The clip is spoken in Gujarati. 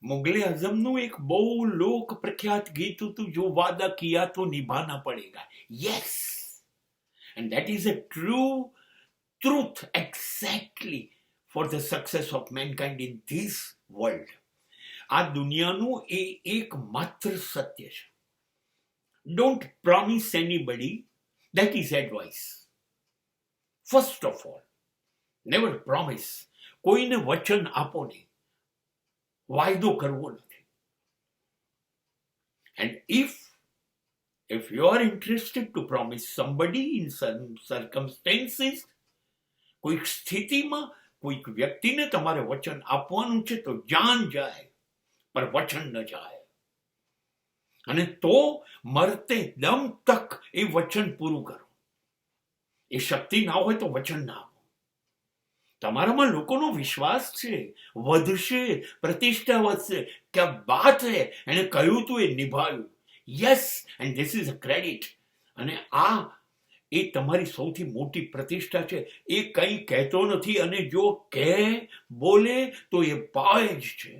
मुगले आजमનું એક બહુ લોક પ્રખ્યાત ગીત હતું, જો વાદા કિયા તો નિભાના પડેગા. Yes, and that is a true truth exactly for the success of mankind in this world. આ દુનિયાનું એ એકમાત્ર સત્ય છે. Don't promise anybody, that is advice. First of all, never promise. કોઈને વચન આપો નહીં, વાયદો કરવો નથી. And if you are interested to promise somebody in some circumstances, કોઈક સ્થિતિમાં કોઈક વ્યક્તિને તમારે વચન આપવાનું છે તો જાન જાય પર વચન ન જાય. અને તો મરતે દમ તક એ વચન પૂરું કરો. એ શક્તિ ના હોય તો વચન ના આપો. તમારામાં લોકોનો વિશ્વાસ છે, વધશે, પ્રતિષ્ઠા વધશે. ક્યાં વાત હે, એને કહ્યું તું એ નિભાવ્યું. Yes, and this is a credit. અને આ એ તમારી સૌથી મોટી પ્રતિષ્ઠા છે. એ કંઈ કહેતો નથી, અને જો કહે બોલે તો એ પાય જ છે.